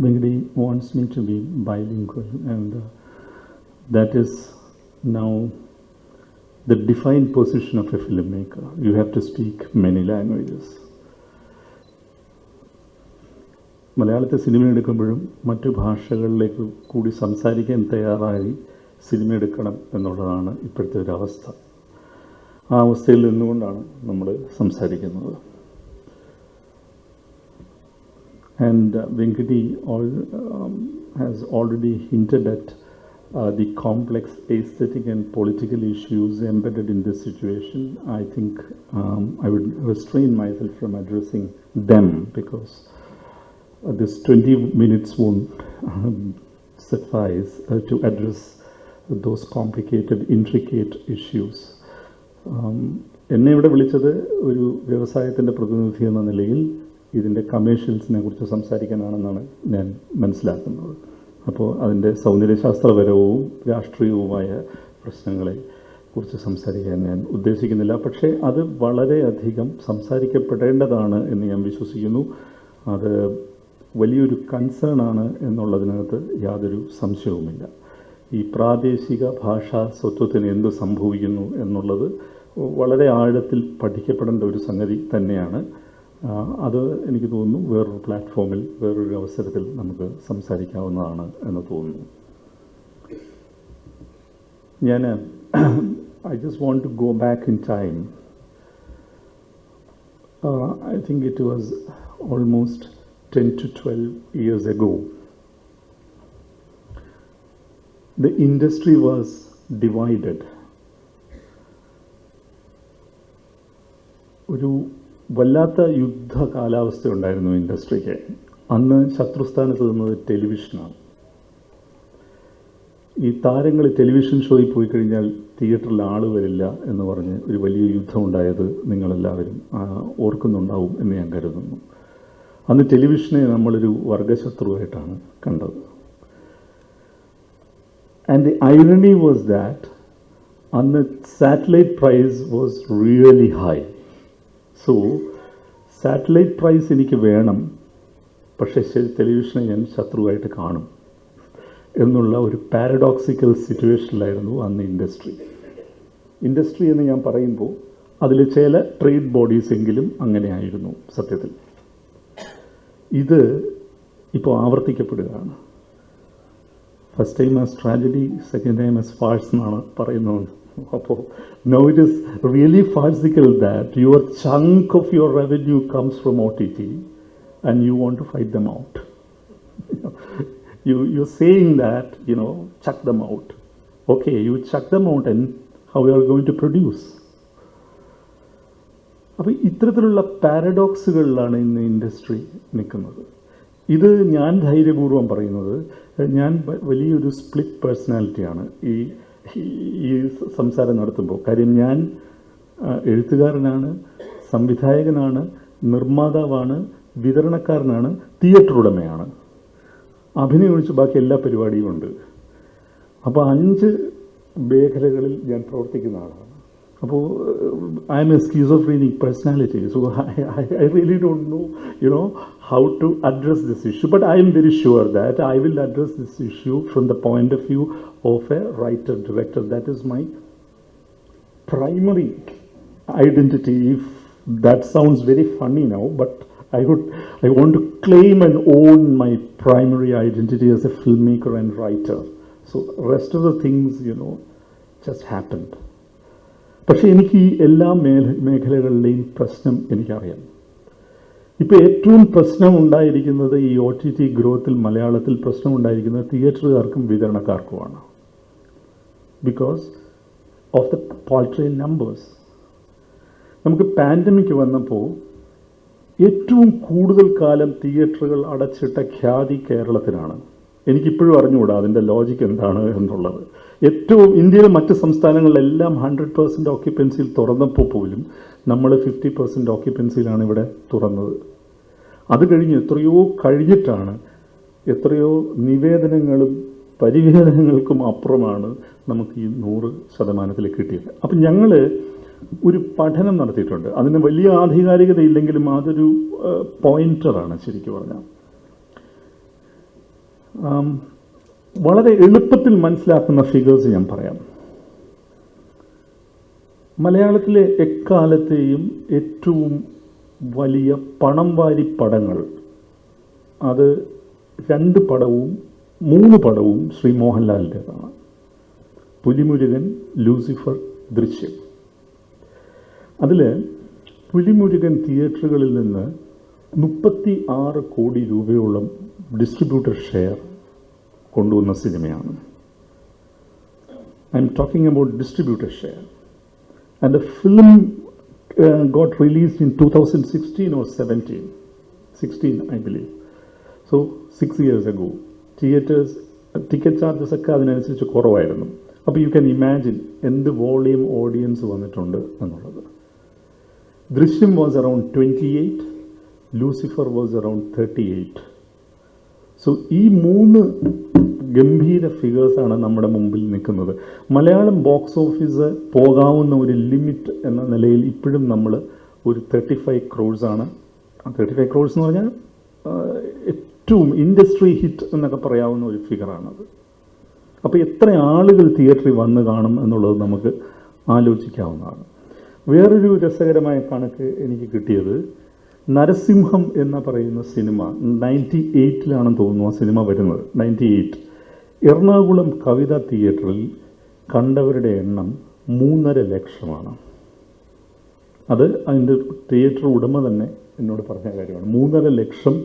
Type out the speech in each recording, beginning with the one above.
Venkati wants me to be bilingual, and that is now the defined position of a filmmaker. You have to speak many languages. മലയാളത്തെ cinema എടുക്കുമ്പോഴും മറ്റു ഭാഷകളിലേക്ക് കൂടി സംസാരിക്കാൻ തയ്യാറായി cinema എടുക്കണം എന്നുള്ളതാണ് ഇപ്പോഴത്തെ ഒരു അവസ്ഥ. ആ അവസ്ഥയിൽ നിന്നുകൊണ്ടാണ് നമ്മൾ സംസാരിക്കുന്നത്. And Venkati has already hinted at the complex aesthetic and political issues embedded in this situation. I think I would restrain myself from addressing them because this 20 minutes won't suffice to address those complicated, intricate issues. എന്നെ ഇവിടെ വിളിച്ചത് ഒരു വ്യവസായത്തിൻ്റെ പ്രതിനിധി എന്ന നിലയിൽ ഇതിൻ്റെ കമേഴ്ഷ്യൽസിനെ കുറിച്ച് സംസാരിക്കാനാണെന്നാണ് ഞാൻ മനസ്സിലാക്കുന്നത്. അപ്പോൾ അതിൻ്റെ സൗന്ദര്യശാസ്ത്രപരവും രാഷ്ട്രീയവുമായ പ്രശ്നങ്ങളെ കുറിച്ച് സംസാരിക്കാൻ ഞാൻ ഉദ്ദേശിക്കുന്നില്ല. പക്ഷേ അത് വളരെയധികം സംസാരിക്കപ്പെടേണ്ടതാണ് എന്ന് ഞാൻ വിശ്വസിക്കുന്നു. അത് വലിയൊരു കൺസേൺ ആണ് എന്നുള്ളതിനകത്ത് യാതൊരു സംശയവുമില്ല. ഈ പ്രാദേശിക ഭാഷാ സ്വത്വത്തിന് എന്ത് സംഭവിക്കുന്നു എന്നുള്ളത് വളരെ ആഴത്തിൽ പഠിക്കപ്പെടേണ്ട ഒരു സംഗതി തന്നെയാണ്. അത് എനിക്ക് തോന്നുന്നു വേറൊരു പ്ലാറ്റ്ഫോമിൽ വേറൊരു അവസരത്തിൽ നമുക്ക് സംസാരിക്കാവുന്നതാണ് എന്ന് തോന്നുന്നു. ഞാൻ I just want to go back in time. I think it was almost 10 to 12 years ago. The industry was divided. ഒരു വല്ലാത്ത യുദ്ധ കാലാവസ്ഥ ഉണ്ടായിരുന്നു ഇൻഡസ്ട്രിക്ക്. അന്ന് ശത്രുസ്ഥാനത്ത് നിന്നത് ടെലിവിഷനാണ്. ഈ താരങ്ങൾ ടെലിവിഷൻ ഷോയിൽ പോയി കഴിഞ്ഞാൽ തിയേറ്ററിൽ ആൾ വരില്ല എന്ന് പറഞ്ഞ് ഒരു വലിയ യുദ്ധം ഉണ്ടായത് നിങ്ങളെല്ലാവരും ഓർക്കുന്നുണ്ടാവും എന്ന് ഞാൻ കരുതുന്നു. അന്ന് ടെലിവിഷനെ നമ്മളൊരു വർഗശത്രുവായിട്ടാണ് കണ്ടത്. And the irony was that അന്ന് satellite price was really high. So satellite price എനിക്ക് വേണം, പക്ഷേ ടെലിവിഷനെ ഞാൻ ശത്രുവായിട്ട് കാണും എന്നുള്ള ഒരു പാരഡോക്സിക്കൽ സിറ്റുവേഷനിലായിരുന്നു അന്ന് ഇൻഡസ്ട്രി. ഇൻഡസ്ട്രി എന്ന് ഞാൻ പറയുമ്പോൾ അതിൽ ചില ട്രേഡ് ബോഡീസ് എങ്കിലും അങ്ങനെയായിരുന്നു സത്യത്തിൽ. ഇത് ഇപ്പോൾ ആവർത്തിക്കപ്പെടുകയാണ്. First time as tragedy, second time as farce എന്നാണ് പറയുന്നത്. അപ്പോൾ now it is really farcical that your chunk of your revenue comes from OTT and you want to fight them out. You're saying that, chuck them out. Okay, you chuck them out and how you are going to produce. അപ്പോൾ ഇത്തരത്തിലുള്ള പാരഡോക്സുകളിലാണ് ഇന്ന് industry നിൽക്കുന്നത്. ഇത് ഞാൻ ധൈര്യപൂർവ്വം പറയുന്നത്, ഞാൻ വലിയൊരു സ്പ്ലിറ്റ് പേഴ്സണാലിറ്റിയാണ് ഈ സംസാരം നടത്തുമ്പോൾ. കാര്യം ഞാൻ എഴുത്തുകാരനാണ്, സംവിധായകനാണ്, നിർമ്മാതാവാണ്, വിതരണക്കാരനാണ്, തിയേറ്റർ ഉടമയാണ്, അഭിനയം ഒഴിച്ച് ബാക്കി എല്ലാ പരിപാടിയും ഉണ്ട്. അപ്പോൾ 5 മേഖലകളിൽ ഞാൻ പ്രവർത്തിക്കുന്ന ആളാണ്. അപ്പോൾ I M A schizophrenic personality. So I really don't know, how to address this issue. But I am very sure that I will address this issue from the point of view of a writer-director. That is my primary identity. If that sounds very funny now, but I want to claim and own my primary identity as a filmmaker and writer. So rest of the things, just happened. പക്ഷേ എനിക്ക് ഈ എല്ലാ മേഖലകളിലെയും പ്രശ്നം എനിക്കറിയാം. ഇപ്പോൾ ഏറ്റവും പ്രശ്നം ഉണ്ടായിരിക്കുന്നത് ഈ OTT ഗ്രോത്തിൽ മലയാളത്തിൽ പ്രശ്നം ഉണ്ടായിരിക്കുന്നത് തിയേറ്ററുകാർക്കും വിതരണക്കാർക്കുമാണ്. Because of the paltry numbers. നമുക്ക് പാൻഡമിക് വന്നപ്പോൾ ഏറ്റവും കൂടുതൽ കാലം തിയേറ്ററുകൾ അടച്ചിട്ട ഖ്യാതി കേരളത്തിനാണ്. എനിക്കിപ്പോഴും അറിഞ്ഞുകൂടാ അതിൻ്റെ ലോജിക്ക് എന്താണ് എന്നുള്ളത്. ഏറ്റവും ഇന്ത്യയിലെ മറ്റ് സംസ്ഥാനങ്ങളിലെല്ലാം 100% ഓക്യുപ്പൻസിയിൽ തുറന്നപ്പോൾ പോലും നമ്മൾ 50% ഓക്യുപ്പൻസിയിലാണ് ഇവിടെ തുറന്നത്. അത് കഴിഞ്ഞ് എത്രയോ കഴിഞ്ഞിട്ടാണ്, എത്രയോ നിവേദനങ്ങളും പരിവേദനങ്ങൾക്കും അപ്പുറമാണ് നമുക്ക് ഈ 100% കിട്ടിയത്. അപ്പം ഞങ്ങൾ ഒരു പഠനം നടത്തിയിട്ടുണ്ട്. അതിന് വലിയ ആധികാരികതയില്ലെങ്കിലും അതൊരു പോയിന്ററാണ് ശരിക്കും പറഞ്ഞാൽ. വളരെ എളുപ്പത്തിൽ മനസ്സിലാക്കുന്ന ഫിഗേഴ്സ് ഞാൻ പറയാം. മലയാളത്തിലെ എക്കാലത്തെയും ഏറ്റവും വലിയ പണം വാരി പടങ്ങൾ, അത് 2 പടവും 3 പടവും ശ്രീ മോഹൻലാലിൻ്റെതാണ്. പുലിമുരുകൻ, ലൂസിഫർ, ദൃശ്യം. അതിൽ പുലിമുരുകൻ തിയേറ്ററുകളിൽ നിന്ന് 36 കോടി രൂപയോളം ഡിസ്ട്രിബ്യൂട്ടർ ഷെയർ കൊണ്ടുവന്ന സിനിമയാണ്. I am talking about distributor share. And the film got released in 2016 or 17. 16, I believe. So 6 years ago. Theaters, ticket charges ഒക്കെ അതിനനുസരിച്ച് കുറവായിരുന്നു. അപ്പോൾ യു ക്യാൻ ഇമാജിൻ എന്ത് വോളിയം ഓഡിയൻസ് വന്നിട്ടുണ്ട് എന്നുള്ളത്. ദൃശ്യം was around 28, Lucifer was around 38. So ഈ 3 ഗംഭീര ഫിഗേഴ്സാണ് നമ്മുടെ മുമ്പിൽ നിൽക്കുന്നത്. മലയാളം ബോക്സ് ഓഫീസ് പോകാവുന്ന ഒരു ലിമിറ്റ് എന്ന നിലയിൽ ഇപ്പോഴും നമ്മൾ ഒരു 35 crores ആണ്. 35 crores എന്ന് പറഞ്ഞാൽ ഏറ്റവും ഇൻഡസ്ട്രി ഹിറ്റ് എന്നൊക്കെ പറയാവുന്ന ഒരു ഫിഗറാണത്. അപ്പോൾ എത്ര ആളുകൾ തിയേറ്ററിൽ വന്ന് കാണും എന്നുള്ളത് നമുക്ക് ആലോചിക്കാവുന്നതാണ്. വേറൊരു രസകരമായ കണക്ക് എനിക്ക് കിട്ടിയത്, നരസിംഹം എന്ന പറയുന്ന സിനിമ 98-ലാണെന്ന് തോന്നുന്നു ആ സിനിമ വരുന്നത്. 98 എറണാകുളം കവിത തിയേറ്ററിൽ കണ്ടവരുടെ എണ്ണം 3.5 ലക്ഷമാണ്. അത് അതിൻ്റെ തിയേറ്റർ ഉടമ തന്നെ എന്നോട് പറഞ്ഞ കാര്യമാണ്. 3.5 ലക്ഷം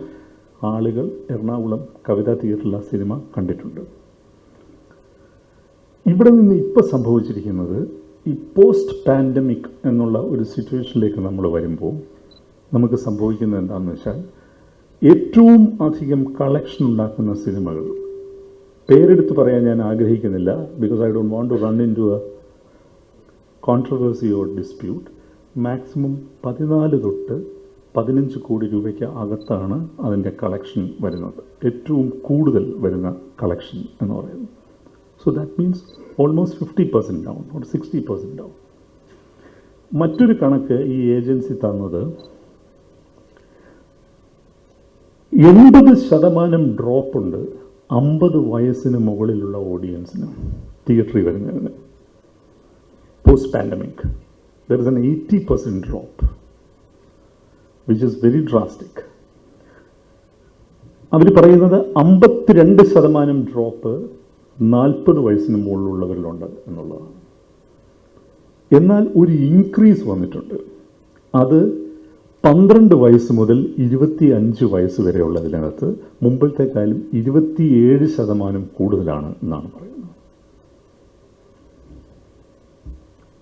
ആളുകൾ എറണാകുളം കവിത തിയേറ്ററിൽ ആ സിനിമ കണ്ടിട്ടുണ്ട്. ഇവിടെ നിന്ന് ഇപ്പോൾ സംഭവിച്ചിരിക്കുന്നത്, ഈ പോസ്റ്റ് പാൻഡമിക് എന്നുള്ള ഒരു സിറ്റുവേഷനിലേക്ക് നമ്മൾ വരുമ്പോൾ നമുക്ക് സംഭവിക്കുന്നത് എന്താണെന്ന് വെച്ചാൽ, ഏറ്റവും അധികം കളക്ഷൻ ഉണ്ടാക്കുന്ന സിനിമകൾ, പേരെടുത്ത് പറയാൻ ഞാൻ ആഗ്രഹിക്കുന്നില്ല, because I don't want to run in to a controversy or dispute, maximum 14 തൊട്ട് 15 കോടി രൂപയ്ക്ക് അകത്താണ് അതിൻ്റെ കളക്ഷൻ വരുന്നത്. ഏറ്റവും കൂടുതൽ വരുന്ന കളക്ഷൻ എന്ന് പറയുന്നത്. So that means almost 50% down or 60% down. മറ്റൊരു കണക്ക് ഈ ഏജൻസി തന്നത് 80% ഡ്രോപ്പുണ്ട് 50 വയസ്സിന് മുകളിലുള്ള ഓഡിയൻസിന് തിയേറ്ററിൽ വരുന്നതിന്. Post pandemic there is an 80% drop, which is very drastic. അവർ പറയുന്നത് 52% ഡ്രോപ്പ് 40 വയസ്സിന് മുകളിലുള്ളവരിലുണ്ട് എന്നുള്ളതാണ്. എന്നാൽ ഒരു ഇൻക്രീസ് വന്നിട്ടുണ്ട്. അത് 12 വയസ്സ് മുതൽ 25 വയസ്സ് വരെയുള്ളതിനകത്ത് മുമ്പത്തേക്കാളും 27% കൂടുതലാണ് എന്നാണ് പറയുന്നത്.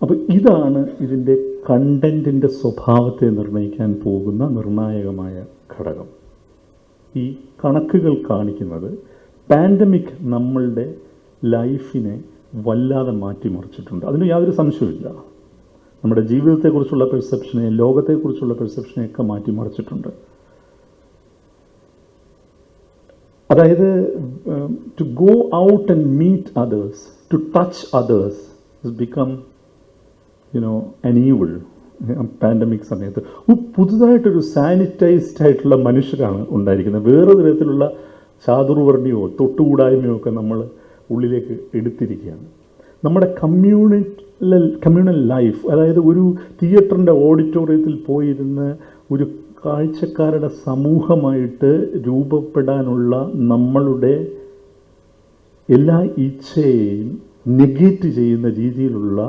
അപ്പോൾ ഇതാണ് ഇതിൻ്റെ കണ്ടൻറ്റിൻ്റെ സ്വഭാവത്തെ നിർണ്ണയിക്കാൻ പോകുന്ന നിർണായകമായ ഘടകം. ഈ കണക്കുകൾ കാണിക്കുന്നത് പാൻഡമിക് നമ്മളുടെ ലൈഫിനെ വല്ലാതെ മാറ്റിമറിച്ചിട്ടുണ്ട്. അതിന് യാതൊരു സംശയമില്ല. നമ്മുടെ ജീവിതത്തെക്കുറിച്ചുള്ള പെർസെപ്ഷനെ, ലോകത്തെക്കുറിച്ചുള്ള പെർസെപ്ഷനെയൊക്കെ മാറ്റിമറിച്ചിട്ടുണ്ട്. അതായത് to go out and meet others, to touch others has become an evil. Pandemic സമയത്ത് പുതുതായിട്ടൊരു സാനിറ്റൈസ്ഡ് ആയിട്ടുള്ള മനുഷ്യരാണ് ഉണ്ടായിരിക്കുന്നത്. വേറെ തരത്തിലുള്ള ചാതുർവർണ്ണയോ തൊട്ടുകൂടായ്മയോ ഒക്കെ നമ്മൾ ഉള്ളിലേക്ക് എടുത്തിരിക്കുകയാണ്. നമ്മുടെ കമ്മ്യൂണൽ ലൈഫ്, അതായത് ഒരു തിയേറ്ററിൻ്റെ ഓഡിറ്റോറിയത്തിൽ പോയിരുന്ന് ഒരു കാഴ്ചക്കാരുടെ സമൂഹമായിട്ട് രൂപപ്പെടാനുള്ള നമ്മളുടെ എല്ലാ ഇച്ഛയെയും നെഗേറ്റ് ചെയ്യുന്ന രീതിയിലുള്ള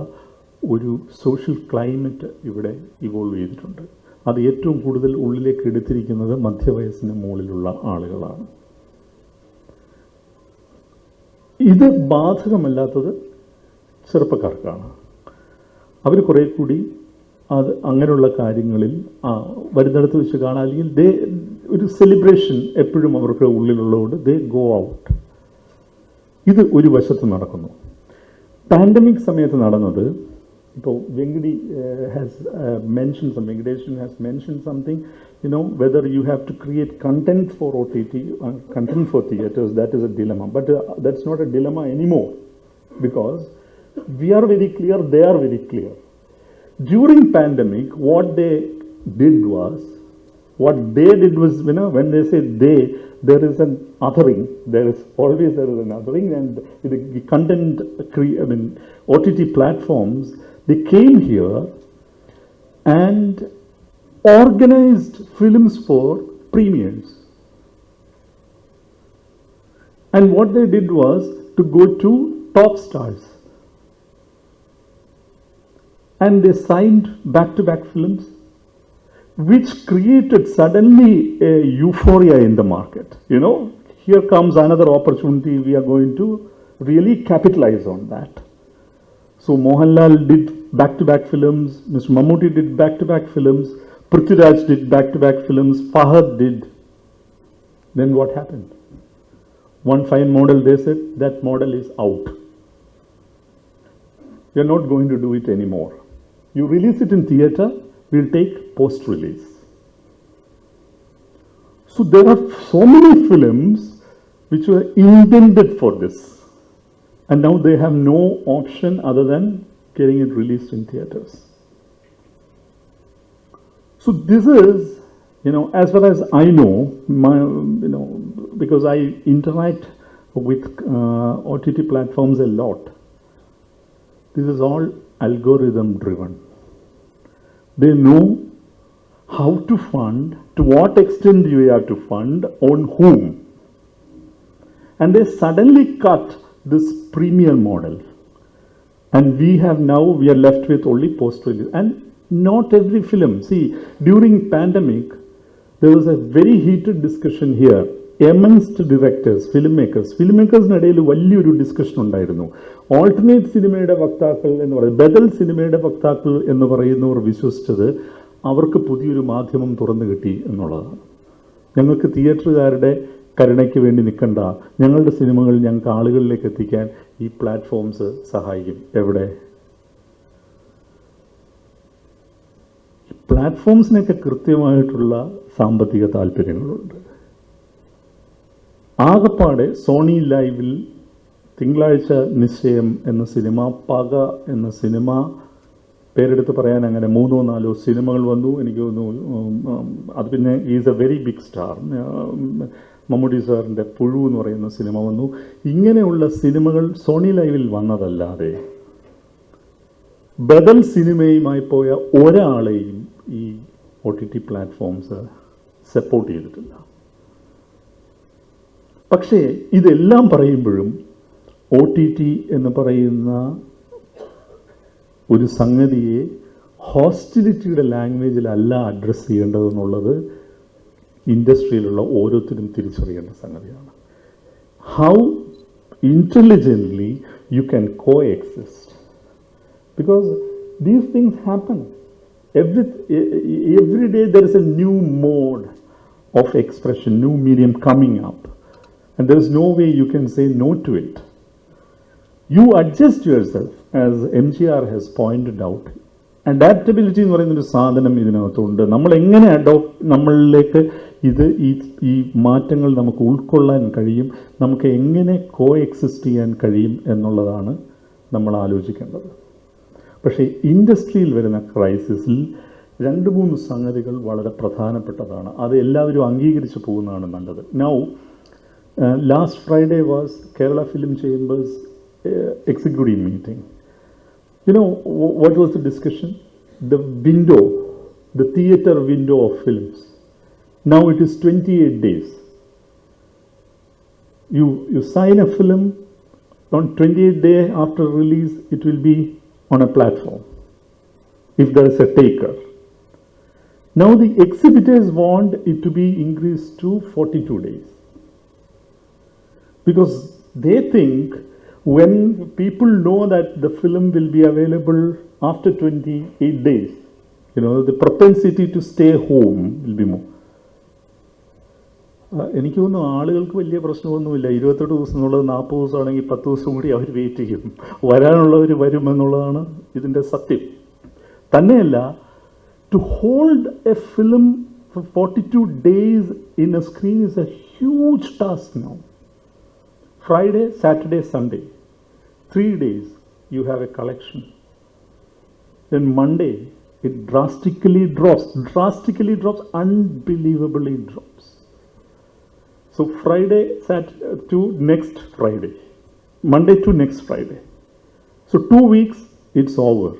ഒരു സോഷ്യൽ ക്ലൈമറ്റ് ഇവിടെ ഇവോൾവ് ചെയ്തിട്ടുണ്ട്. അത് ഏറ്റവും കൂടുതൽ ഉള്ളിലേക്ക് എടുത്തിരിക്കുന്നത് മധ്യവയസ്സിന് മുകളിലുള്ള ആളുകളാണ്. ഇത് ബാധകമല്ലാത്തത് ചെറുപ്പക്കാർക്കാണ്. അവർ കുറേ കൂടി അത് അങ്ങനെയുള്ള കാര്യങ്ങളിൽ വരുന്നിടത്ത് വെച്ച് കാണാൻ, അല്ലെങ്കിൽ ഒരു സെലിബ്രേഷൻ എപ്പോഴും അവർക്ക് ഉള്ളിലുള്ളതുകൊണ്ട് ദേ ഗോ ഔട്ട്. ഇത് ഒരു വശത്ത് നടക്കുന്നു. പാൻഡമിക് സമയത്ത് നടന്നത്, ഇപ്പോൾ Venkati Venkadeshan has mentioned something, whether you have to create content for OTT, content for theatres, that is a dilemma. But that's not a dilemma anymore, because we are very clear, they are very clear. during pandemic, what they did was, when they say they, there is an othering. There is an othering, and the content, OTT platforms, they came here and organized films for premieres. And what they did was to go to top stars. And they signed back-to-back films, which created suddenly a euphoria in the market. Here comes another opportunity. We are going to really capitalize on that. So Mohanlal did back-to-back films. Mr. Mammootty did back-to-back films. Prithviraj did back-to-back films. Fahad did. Then what happened? One fine model, they said, that model is out. We are not going to do it anymore. You release it in theatre, we'll take post-release. So there are so many films which were intended for this. And now they have no option other than getting it released in theatres. So this is, as far as I know, because I interact with OTT platforms a lot, this is all algorithm driven. They know how to fund, to what extent you have to fund, on whom. And they suddenly cut this premier model. And we are left with only post-release. And not every film. See, during pandemic, there was a very heated discussion here amongst directors, filmmakers. Filmmakers' വലിയൊരു discussion ഉണ്ടായിരുന്നു. Alternate സിനിമയുടെ വക്താക്കൾ എന്ന് പറയുന്നത്, ബദൽ സിനിമയുടെ വക്താക്കൾ എന്ന് പറയുന്നവർ വിശ്വസിച്ചത് അവർക്ക് പുതിയൊരു മാധ്യമം തുറന്നു കിട്ടി എന്നുള്ളതാണ്. ഞങ്ങൾക്ക് തിയേറ്ററുകാരുടെ കരുണയ്ക്ക് വേണ്ടി നിൽക്കണ്ട, ഞങ്ങളുടെ സിനിമകൾ ഞങ്ങൾക്ക് ആളുകളിലേക്ക് എത്തിക്കാൻ ഈ പ്ലാറ്റ്ഫോംസ് സഹായിക്കും. എവിടെ? പ്ലാറ്റ്ഫോംസിനൊക്കെ കൃത്യമായിട്ടുള്ള സാമ്പത്തിക താല്പര്യങ്ങളുണ്ട്. ആകപ്പാടെ സോണി ലൈവിൽ തിങ്കളാഴ്ച നിശ്ചയം എന്ന സിനിമ, പക എന്ന സിനിമ, പേരെടുത്ത് പറയാൻ അങ്ങനെ 3-4 സിനിമകൾ വന്നു. എനിക്ക് തോന്നുന്നു അത് പിന്നെ is a very big star. Mammootty സാറിൻ്റെ പുഴു എന്ന് പറയുന്ന സിനിമ വന്നു. ഇങ്ങനെയുള്ള സിനിമകൾ സോണി ലൈവിൽ വന്നതല്ലാതെ ബദൽ സിനിമയുമായി പോയ ഒരാളെയും ഈ OTT പ്ലാറ്റ്ഫോംസ് സപ്പോർട്ട് ചെയ്തിട്ടില്ല. പക്ഷേ ഇതെല്ലാം പറയുമ്പോഴും OTT എന്ന് പറയുന്ന ഒരു സംഗതിയെ ഹോസ്റ്റിലിറ്റിയുടെ ലാംഗ്വേജിലല്ല അഡ്രസ്സ് ചെയ്യേണ്ടതെന്നുള്ളത് ഇൻഡസ്ട്രിയിലുള്ള ഓരോരുത്തരും തിരിച്ചറിയേണ്ട സംഗതിയാണ്. How intelligently you can co exist, because these things happen. Every day there is a new mode of expression, new medium coming up, and there is no way you can say no to it. You adjust yourself, as MGR has pointed out. Adaptability എന്ന് പറയുന്നൊരു സാധനം ഇതിനകത്തുണ്ട്. നമ്മൾ എങ്ങനെ നമ്മളിലേക്ക് ഈ മാറ്റങ്ങൾ നമുക്ക് ഉൾക്കൊള്ളാൻ കഴിയും, നമുക്ക് എങ്ങനെ കോ എക്സിസ്റ്റ് ചെയ്യാൻ കഴിയും എന്നുള്ളതാണ് നമ്മൾ ആലോചിക്കേണ്ടത്. പക്ഷേ ഇൻഡസ്ട്രിയിൽ വരുന്ന ക്രൈസിസിൽ 2-3 സംഗതികൾ വളരെ പ്രധാനപ്പെട്ടതാണ്. അത് എല്ലാവരും അംഗീകരിച്ച് പോകുന്നതാണ് നല്ലത്. Now last Friday was Kerala film chambers executive meeting. What was the discussion? The window, the theatre window of films. Now it is 28 days. You sign a film, on 28th day after release, it will be on a platform, if there is a taker. Now the exhibitors want it to be increased to 42 days. Because they think when people know that the film will be available after 28 days, the propensity to stay home will be more. എനിക്ക് തോന്നുന്നു ആളുകൾക്ക് വലിയ പ്രശ്നമൊന്നുമില്ല. 28 ദിവസം എന്നുള്ളത് 40 ദിവസമാണെങ്കിൽ 10 ദിവസം കൂടി അവർ wait ചെയ്യും. വരാനുള്ളവർ വരുമെന്നുള്ളതാണ് ഇതിൻ്റെ സത്യം. തന്നെയല്ല, to hold a film for 42 days in a screen is a huge task now. Friday, Saturday, Sunday, 3 days you have a collection. Then Monday, it drastically drops, unbelievably drops. So Friday to next Friday, Monday to next Friday. So 2 weeks, it's over.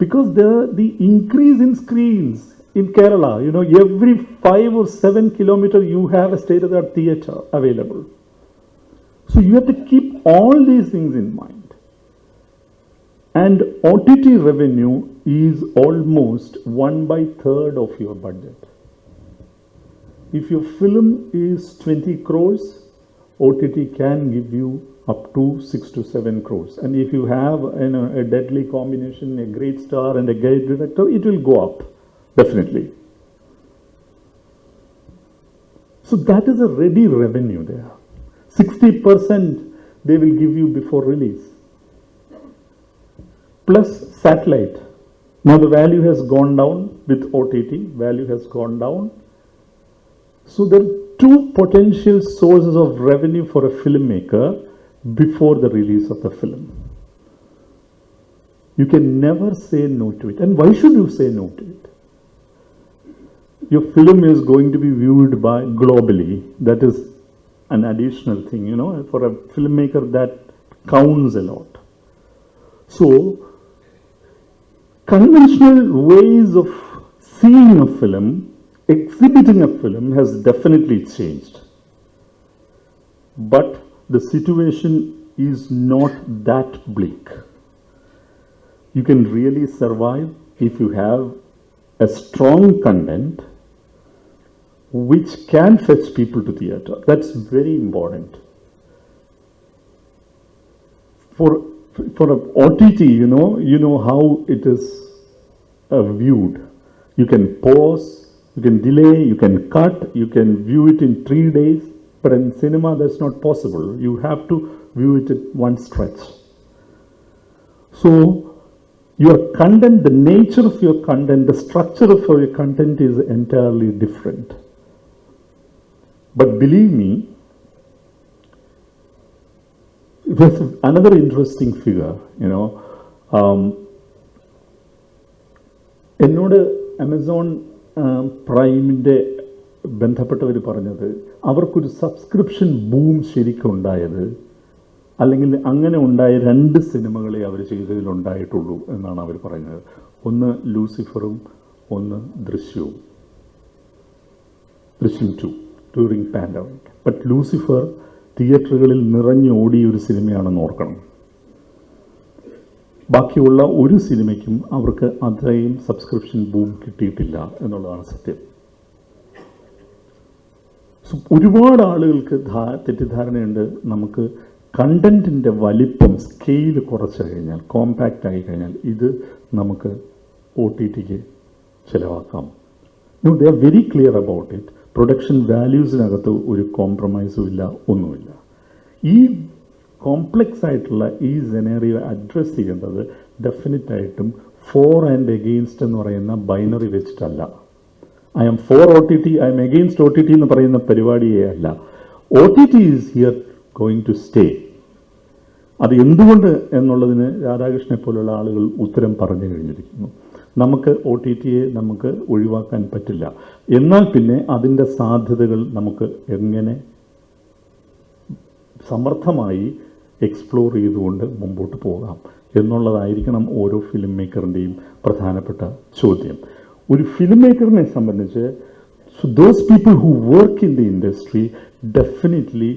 Because the increase in screens in Kerala, every 5 or 7 kilometers you have a state-of-the-art theatre available. So you have to keep all these things in mind. And OTT revenue is almost 1/3 of your budget. If your film is 20 crores, OTT can give you up to 6 to 7 crores. And if you have a deadly combination, a great star and a great director, it will go up, definitely. So that is a ready revenue there. 60% they will give you before release. Plus satellite. Now the value has gone down with OTT, value has gone down. So there are two potential sources of revenue for a filmmaker before the release of the film. You can never say no to it. And why should you say no to it? Your film is going to be viewed by globally. That is an additional thing, for a filmmaker that counts a lot. So conventional ways of seeing a film, exhibiting a film has definitely changed. But the situation is not that bleak. You can really survive if you have a strong content which can fetch people to theatre. That's very important. For an OTT, you know how it is viewed. You can pause, you can delay, you can cut, you can view it in 3 days. But in cinema, that's not possible. You have to view it in one stretch. So your content, the nature of your content, the structure of your content is entirely different. But believe me, there's another interesting figure, എന്നോട് Amazon പ്രൈമിൻ്റെ ബന്ധപ്പെട്ടവർ പറഞ്ഞത് അവർക്കൊരു subscription boom ശരിക്കും ഉണ്ടായത്, അല്ലെങ്കിൽ അങ്ങനെ ഉണ്ടായ 2 സിനിമകളെ അവർ ചെയ്തതിലുണ്ടായിട്ടുള്ളൂ എന്നാണ് അവർ പറയുന്നത്. ഒന്ന് ലൂസിഫറും ഒന്ന് ദൃശ്യം 2 ഡ്യൂറിങ് പാൻഡമിക്. ബട്ട് ലൂസിഫർ തിയേറ്ററുകളിൽ നിറഞ്ഞോടിയ ഒരു സിനിമയാണെന്ന് ഓർക്കണം. ബാക്കിയുള്ള ഒരു സിനിമയ്ക്കും അവർക്ക് അത്രയും സബ്സ്ക്രിപ്ഷൻ ബൂം കിട്ടിയിട്ടില്ല എന്നുള്ളതാണ് സത്യം. ഒരുപാട് ആളുകൾക്ക് തെറ്റിദ്ധാരണയുണ്ട്. നമുക്ക് കണ്ടന്റിൻ്റെ വലിപ്പം സ്കെയിൽ കുറച്ച് കഴിഞ്ഞാൽ, കോമ്പാക്റ്റ് ആയി കഴിഞ്ഞാൽ ഇത് നമുക്ക് OTTക്ക് ചിലവാക്കാം. No, they are very clear about it. Production വാല്യൂസിനകത്ത് ഒരു കോംപ്രമൈസും ഇല്ല, ഒന്നുമില്ല. ഈ കോംപ്ലക്സ് ആയിട്ടുള്ള ഈ സെനേറിയോ അഡ്രസ്സ് ചെയ്യേണ്ടത് ഡെഫിനറ്റായിട്ടും ഫോർ ആൻഡ് എഗെയിൻസ്റ്റ് എന്ന് പറയുന്ന ബൈനറി വെച്ചിട്ടല്ല. I am for OTT, I am against OTT എന്ന് പറയുന്ന പരിപാടിയേ അല്ല. OTT is here going to stay. അത് എന്തുകൊണ്ട് എന്നുള്ളതിന് രാധാകൃഷ്ണനെ പോലുള്ള ആളുകൾ ഉത്തരം പറഞ്ഞു കഴിഞ്ഞിരിക്കുന്നു. നമുക്ക് OTTയെ നമുക്ക് ഒഴിവാക്കാൻ പറ്റില്ല. എന്നാൽ പിന്നെ അതിൻ്റെ സാധ്യതകൾ നമുക്ക് എങ്ങനെ സമർത്ഥമായി എക്സ്പ്ലോർ ചെയ്തുകൊണ്ട് മുമ്പോട്ട് പോകാം എന്നുള്ളതായിരിക്കണം ഓരോ ഫിലിം മേക്കറിൻ്റെയും പ്രധാനപ്പെട്ട ചോദ്യം. ഒരു ഫിലിം മേക്കറിനെ സംബന്ധിച്ച് those people who work in the industry definitely